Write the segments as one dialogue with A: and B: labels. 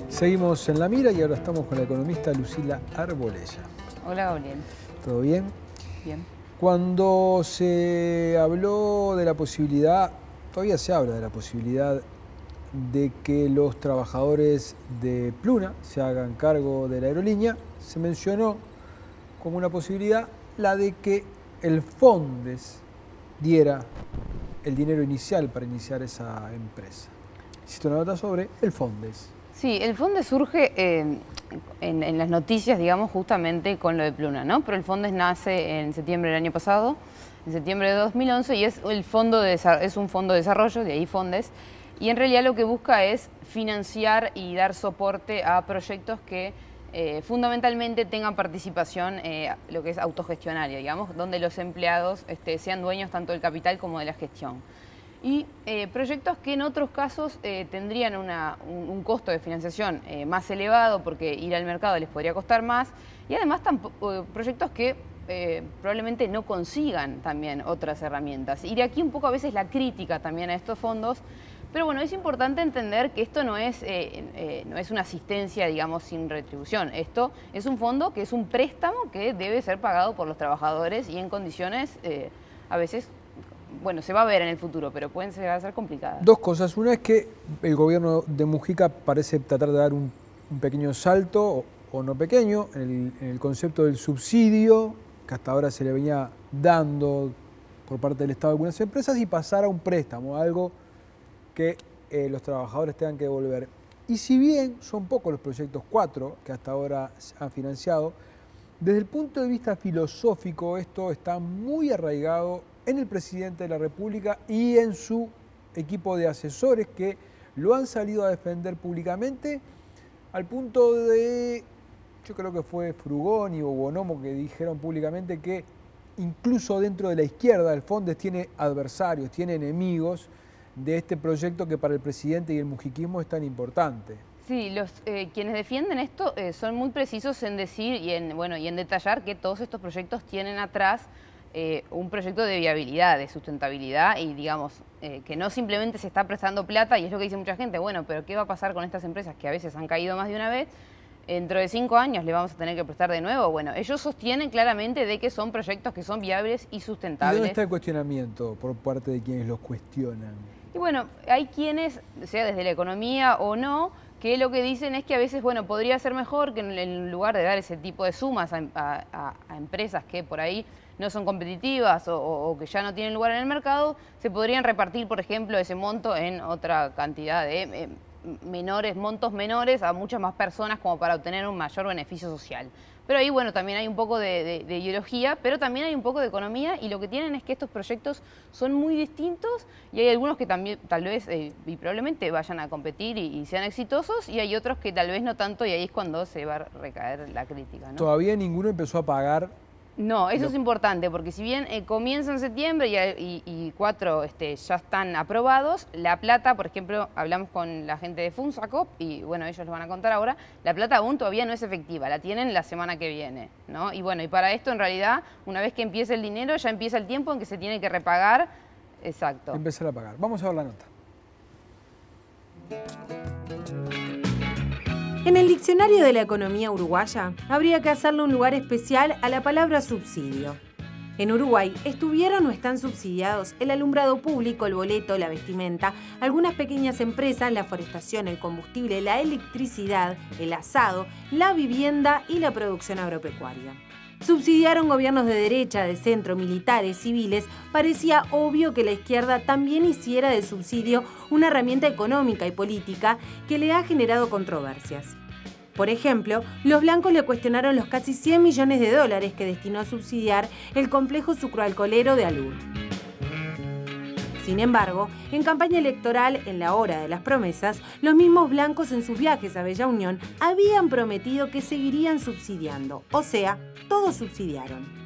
A: Seguimos en La Mira y ahora estamos con la economista Lucila Arbolella.
B: Hola, Gabriel.
A: ¿Todo bien?
B: Bien.
A: Cuando se habló de la posibilidad, todavía se habla de la posibilidad de que los trabajadores de Pluna se hagan cargo de la aerolínea, se mencionó como una posibilidad la de que el Fondes diera el dinero inicial para iniciar esa empresa. Hiciste una nota sobre el Fondes.
B: Sí, el Fondes surge en las noticias, digamos, justamente con lo de Pluna, ¿no? Pero el Fondes nace en septiembre del año pasado, en septiembre de 2011, y es un fondo de desarrollo, de ahí Fondes, y en realidad lo que busca es financiar y dar soporte a proyectos que fundamentalmente tengan participación, lo que es autogestionaria, digamos, donde los empleados sean dueños tanto del capital como de la gestión. Y proyectos que en otros casos tendrían un costo de financiación más elevado porque ir al mercado les podría costar más, y además proyectos que probablemente no consigan también otras herramientas. Y de aquí un poco a veces la crítica también a estos fondos, pero bueno, es importante entender que esto no es una asistencia, digamos, sin retribución. Esto es un fondo que es un préstamo que debe ser pagado por los trabajadores y en condiciones a veces, bueno, se va a ver en el futuro, pero pueden llegar a ser complicadas.
A: Dos cosas. Una es que el gobierno de Mujica parece tratar de dar un pequeño salto, o no pequeño, en el concepto del subsidio, que hasta ahora se le venía dando por parte del Estado a algunas empresas, y pasar a un préstamo, algo que los trabajadores tengan que devolver. Y si bien son pocos los proyectos, 4 que hasta ahora se han financiado, desde el punto de vista filosófico esto está muy arraigado en el presidente de la República y en su equipo de asesores que lo han salido a defender públicamente, al punto de, yo creo que fue Frugoni o Bonomo que dijeron públicamente que incluso dentro de la izquierda el Fondes tiene adversarios, tiene enemigos de este proyecto que para el presidente y el mujiquismo es tan importante.
B: Sí, quienes defienden esto son muy precisos en decir y en detallar que todos estos proyectos tienen atrás un proyecto de viabilidad, de sustentabilidad y digamos que no simplemente se está prestando plata, y es lo que dice mucha gente, bueno, pero ¿qué va a pasar con estas empresas que a veces han caído más de una vez? Dentro de 5 años le vamos a tener que prestar de nuevo. Bueno, ellos sostienen claramente de que son proyectos que son viables y sustentables.
A: ¿Y dónde está el cuestionamiento por parte de quienes los cuestionan?
B: Y bueno, hay quienes, sea desde la economía o no, que lo que dicen es que a veces, bueno, podría ser mejor que en lugar de dar ese tipo de sumas a empresas que por ahí no son competitivas o que ya no tienen lugar en el mercado, se podrían repartir, por ejemplo, ese monto en otra cantidad de montos menores a muchas más personas como para obtener un mayor beneficio social. Pero ahí, bueno, también hay un poco de ideología, pero también hay un poco de economía, y lo que tienen es que estos proyectos son muy distintos y hay algunos que también tal vez y probablemente vayan a competir y sean exitosos, y hay otros que tal vez no tanto, y ahí es cuando se va a recaer la crítica, ¿no?
A: Todavía ninguno empezó a pagar.
B: No, eso es importante, porque si bien comienza en septiembre y 4 ya están aprobados, La Plata, por ejemplo, hablamos con la gente de Funsacop y bueno, ellos lo van a contar ahora, La Plata aún todavía no es efectiva, la tienen la semana que viene, ¿no? Y bueno, y para esto en realidad, una vez que empiece el dinero, ya empieza el tiempo en que se tiene que repagar, exacto.
A: Empezar a pagar. Vamos a ver la nota.
C: En el diccionario de la economía uruguaya habría que hacerle un lugar especial a la palabra subsidio. En Uruguay estuvieron o están subsidiados el alumbrado público, el boleto, la vestimenta, algunas pequeñas empresas, la forestación, el combustible, la electricidad, el asado, la vivienda y la producción agropecuaria. Subsidiaron gobiernos de derecha, de centro, militares, civiles. Parecía obvio que la izquierda también hiciera del subsidio una herramienta económica y política que le ha generado controversias. Por ejemplo, los blancos le cuestionaron los casi 100 millones de dólares que destinó a subsidiar el complejo sucroalcoholero de Alur. Sin embargo, en campaña electoral, en la hora de las promesas, los mismos blancos en sus viajes a Bella Unión habían prometido que seguirían subsidiando, o sea, todos subsidiaron.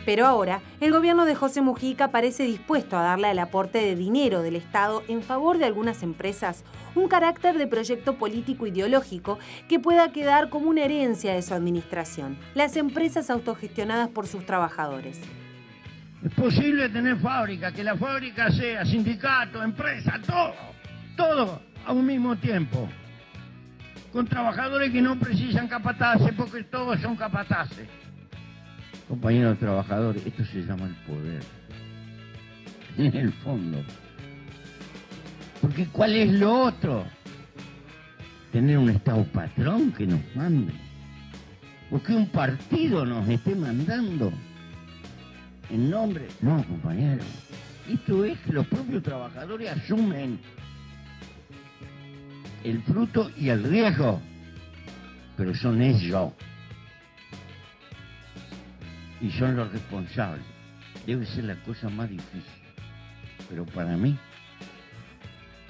C: Pero ahora, el gobierno de José Mujica parece dispuesto a darle al aporte de dinero del Estado en favor de algunas empresas un carácter de proyecto político ideológico que pueda quedar como una herencia de su administración, las empresas autogestionadas por sus trabajadores.
D: Es posible tener fábrica, que la fábrica sea sindicato, empresa, todo a un mismo tiempo. Con trabajadores que no precisan capataces, porque todos son capataces. Compañeros trabajadores, esto se llama el poder. En el fondo. Porque ¿cuál es lo otro? Tener un Estado patrón que nos mande. O que un partido nos esté mandando. En nombre... No, compañeros. Esto es que los propios trabajadores asumen el fruto y el riesgo. Pero son ellos. Y son los responsables. Debe ser la cosa más difícil. Pero para mí,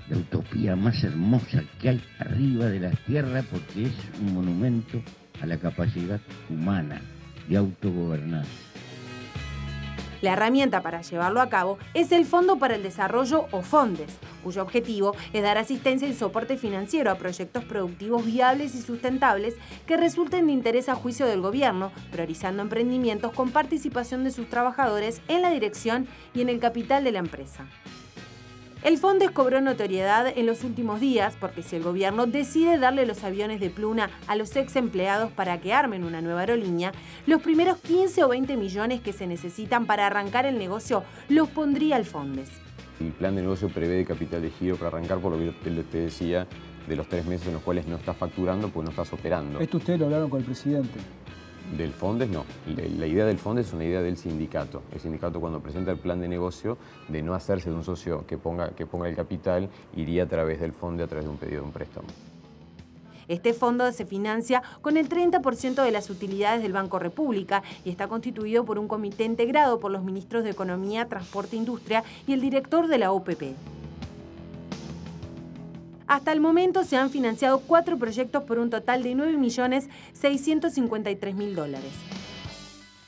D: la utopía más hermosa que hay arriba de las tierras, porque es un monumento a la capacidad humana de autogobernarse.
C: La herramienta para llevarlo a cabo es el Fondo para el Desarrollo o FONDES, cuyo objetivo es dar asistencia y soporte financiero a proyectos productivos viables y sustentables que resulten de interés a juicio del gobierno, priorizando emprendimientos con participación de sus trabajadores en la dirección y en el capital de la empresa. El FONDES cobró notoriedad en los últimos días porque si el gobierno decide darle los aviones de Pluna a los ex empleados para que armen una nueva aerolínea, los primeros 15 o 20 millones que se necesitan para arrancar el negocio los pondría el FONDES.
E: El plan de negocio prevé de capital de giro para arrancar, por lo que te decía, de los 3 meses en los cuales no estás facturando, pues no estás operando.
A: ¿Esto ustedes lo hablaron con el presidente?
E: Del FONDES no. La idea del FONDES es una idea del sindicato. El sindicato, cuando presenta el plan de negocio, de no hacerse de un socio que ponga el capital, iría a través del FONDES, a través de un pedido de un préstamo.
C: Este fondo se financia con el 30% de las utilidades del Banco República y está constituido por un comité integrado por los ministros de Economía, Transporte e Industria y el director de la OPP. Hasta el momento se han financiado 4 proyectos por un total de $9.653.000.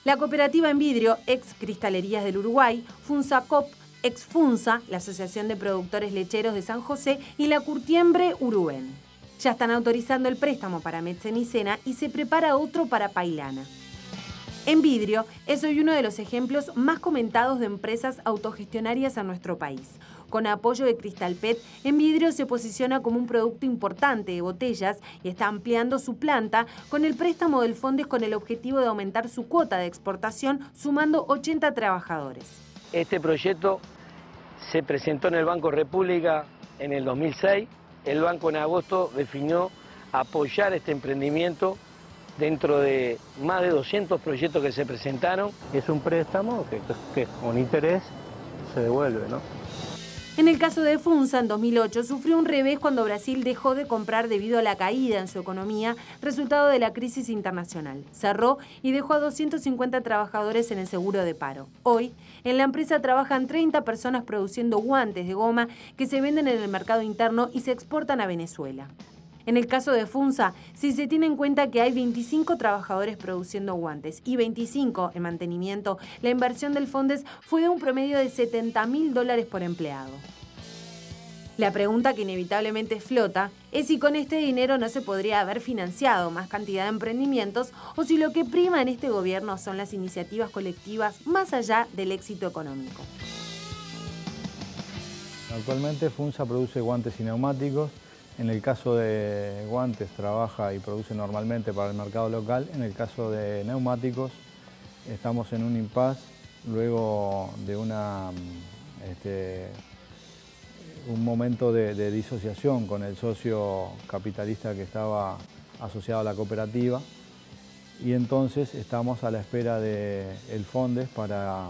C: La cooperativa En Vidrio, ex Cristalerías del Uruguay, FunsaCop, ex Funsa, la Asociación de Productores Lecheros de San José y la Curtiembre Urubén. Ya están autorizando el préstamo para Metzenicena y se prepara otro para Pailana. En Vidrio es hoy uno de los ejemplos más comentados de empresas autogestionarias en nuestro país. Con apoyo de Cristal PET, En Vidrio se posiciona como un producto importante de botellas y está ampliando su planta con el préstamo del FONDES con el objetivo de aumentar su cuota de exportación, sumando 80 trabajadores.
F: Este proyecto se presentó en el Banco República en el 2006. El banco en agosto definió apoyar este emprendimiento dentro de más de 200 proyectos que se presentaron. Es un préstamo que con interés se devuelve, ¿no?
C: En el caso de Funsa, en 2008, sufrió un revés cuando Brasil dejó de comprar debido a la caída en su economía, resultado de la crisis internacional. Cerró y dejó a 250 trabajadores en el seguro de paro. Hoy, en la empresa trabajan 30 personas produciendo guantes de goma que se venden en el mercado interno y se exportan a Venezuela. En el caso de Funsa, si se tiene en cuenta que hay 25 trabajadores produciendo guantes y 25 en mantenimiento, la inversión del FONDES fue de un promedio de $70.000 por empleado. La pregunta que inevitablemente flota es si con este dinero no se podría haber financiado más cantidad de emprendimientos o si lo que prima en este gobierno son las iniciativas colectivas más allá del éxito económico.
G: Actualmente Funsa produce guantes y neumáticos. En el caso de guantes trabaja y produce normalmente para el mercado local. En el caso de neumáticos estamos en un impasse luego de un momento de disociación con el socio capitalista que estaba asociado a la cooperativa y entonces estamos a la espera del FONDES para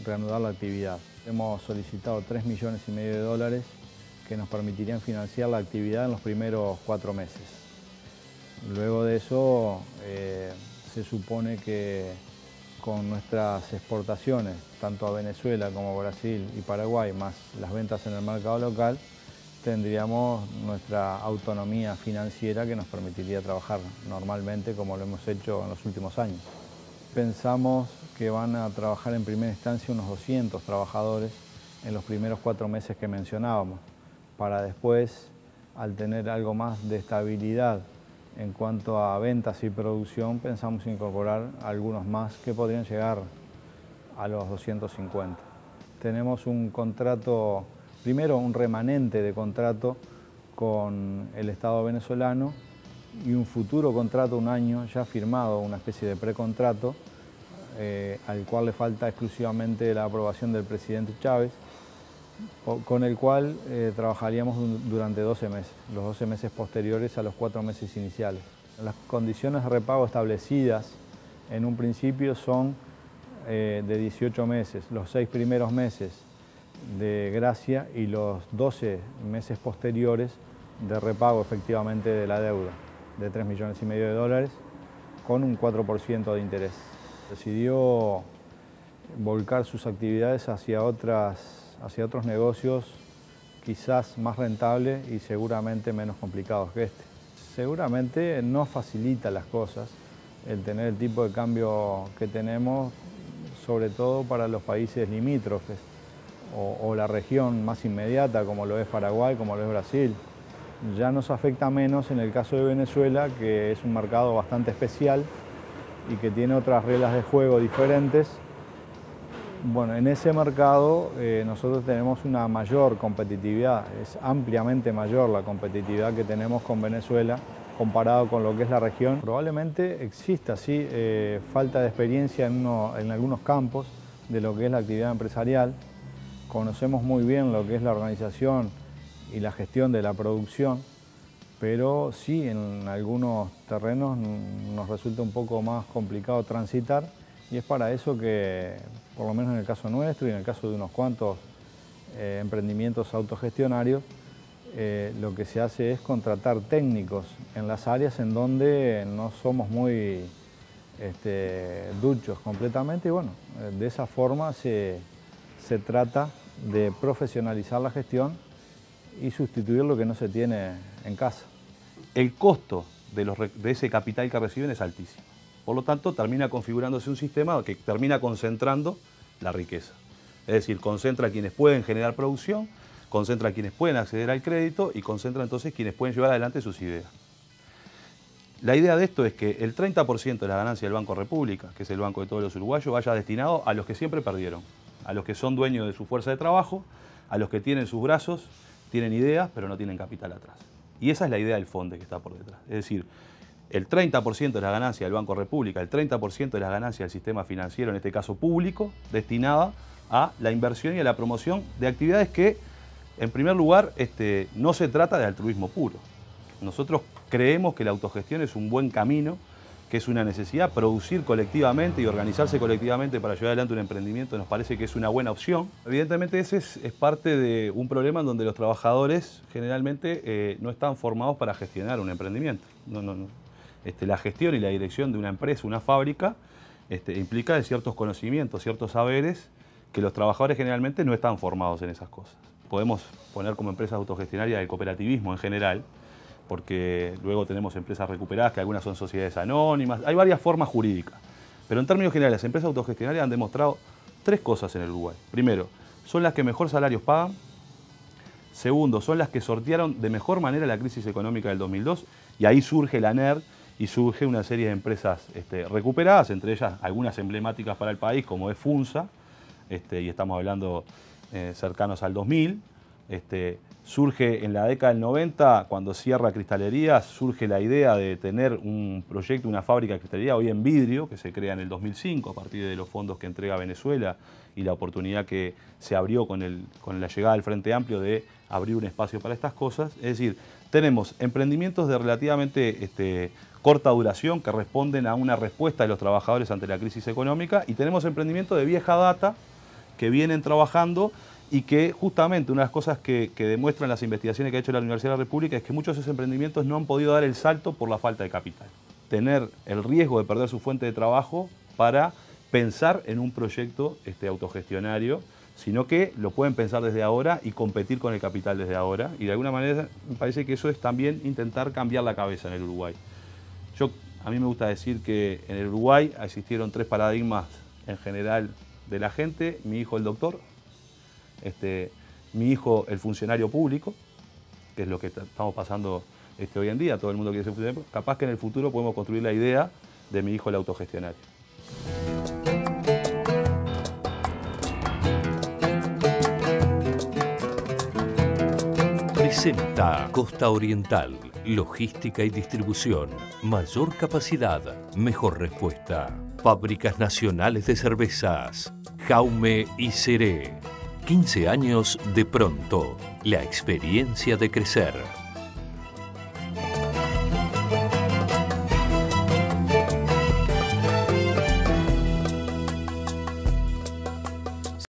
G: reanudar la actividad. Hemos solicitado $3,5 millones que nos permitirían financiar la actividad en los primeros 4 meses. Luego de eso, se supone que con nuestras exportaciones, tanto a Venezuela como a Brasil y Paraguay, más las ventas en el mercado local, tendríamos nuestra autonomía financiera que nos permitiría trabajar normalmente como lo hemos hecho en los últimos años. Pensamos que van a trabajar en primera instancia unos 200 trabajadores en los primeros 4 meses que mencionábamos, para después, al tener algo más de estabilidad en cuanto a ventas y producción, pensamos incorporar algunos más que podrían llegar a los 250. Tenemos un contrato, primero un remanente de contrato con el Estado venezolano y un futuro contrato, un año ya firmado, una especie de precontrato, al cual le falta exclusivamente la aprobación del presidente Chávez, con el cual trabajaríamos durante 12 meses, los 12 meses posteriores a los 4 meses iniciales. Las condiciones de repago establecidas en un principio son de 18 meses, los 6 primeros meses de gracia y los 12 meses posteriores de repago efectivamente de la deuda de $3,5 millones con un 4% de interés. Decidió volcar sus actividades hacia otros negocios quizás más rentables y seguramente menos complicados que este. Seguramente no facilita las cosas el tener el tipo de cambio que tenemos, sobre todo para los países limítrofes o la región más inmediata como lo es Paraguay, como lo es Brasil. Ya nos afecta menos en el caso de Venezuela, que es un mercado bastante especial y que tiene otras reglas de juego diferentes. Bueno, en ese mercado nosotros tenemos una mayor competitividad, es ampliamente mayor la competitividad que tenemos con Venezuela comparado con lo que es la región. Probablemente exista, sí, falta de experiencia en algunos campos de lo que es la actividad empresarial. Conocemos muy bien lo que es la organización y la gestión de la producción, pero sí en algunos terrenos nos resulta un poco más complicado transitar y es para eso que, por lo menos en el caso nuestro y en el caso de unos cuantos emprendimientos autogestionarios, lo que se hace es contratar técnicos en las áreas en donde no somos muy duchos completamente y bueno, de esa forma se trata de profesionalizar la gestión y sustituir lo que no se tiene en casa.
H: El costo de ese capital que reciben es altísimo. Por lo tanto, termina configurándose un sistema que termina concentrando la riqueza. Es decir, concentra a quienes pueden generar producción, concentra a quienes pueden acceder al crédito y concentra entonces quienes pueden llevar adelante sus ideas. La idea de esto es que el 30% de la ganancia del Banco República, que es el banco de todos los uruguayos, vaya destinado a los que siempre perdieron, a los que son dueños de su fuerza de trabajo, a los que tienen sus brazos, tienen ideas, pero no tienen capital atrás. Y esa es la idea del FONDE que está por detrás. Es decir, el 30% de la ganancia del Banco República, el 30% de la ganancia del sistema financiero, en este caso público, destinada a la inversión y a la promoción de actividades que, en primer lugar, no se trata de altruismo puro. Nosotros creemos que la autogestión es un buen camino, que es una necesidad. Producir colectivamente y organizarse colectivamente para llevar adelante un emprendimiento nos parece que es una buena opción. Evidentemente ese es parte de un problema en donde los trabajadores generalmente no están formados para gestionar un emprendimiento. La gestión y la dirección de una empresa, una fábrica, implica de ciertos conocimientos, ciertos saberes que los trabajadores generalmente no están formados en esas cosas. Podemos poner como empresas autogestionarias el cooperativismo en general, porque luego tenemos empresas recuperadas, que algunas son sociedades anónimas, hay varias formas jurídicas. Pero en términos generales, las empresas autogestionarias han demostrado 3 cosas en el Uruguay. Primero, son las que mejor salarios pagan. Segundo, son las que sortearon de mejor manera la crisis económica del 2002, y ahí surge la ANER y surge una serie de empresas recuperadas, entre ellas algunas emblemáticas para el país, como es FUNSA, y estamos hablando cercanos al 2000. Surge en la década del 90, cuando cierra Cristalerías, surge la idea de tener un proyecto, una fábrica de cristalería, hoy en vidrio, que se crea en el 2005 a partir de los fondos que entrega Venezuela y la oportunidad que se abrió con la llegada del Frente Amplio de abrir un espacio para estas cosas. Es decir, tenemos emprendimientos de relativamente corta duración que responden a una respuesta de los trabajadores ante la crisis económica y tenemos emprendimientos de vieja data que vienen trabajando y que justamente una de las cosas que demuestran las investigaciones que ha hecho la Universidad de la República es que muchos de esos emprendimientos no han podido dar el salto por la falta de capital. Tener el riesgo de perder su fuente de trabajo para pensar en un proyecto autogestionario, sino que lo pueden pensar desde ahora y competir con el capital desde ahora. Y de alguna manera me parece que eso es también intentar cambiar la cabeza en el Uruguay. A mí me gusta decir que en el Uruguay existieron 3 paradigmas en general de la gente: mi hijo el doctor, mi hijo el funcionario público, que es lo que estamos pasando hoy en día, todo el mundo quiere ser funcionario. Capaz que en el futuro podemos construir la idea de mi hijo el autogestionario.
I: presenta Costa Oriental, logística y distribución, mayor capacidad, mejor respuesta. Fábricas nacionales de cervezas, Jaume y Ceré. 15 años de Pronto, la experiencia de crecer.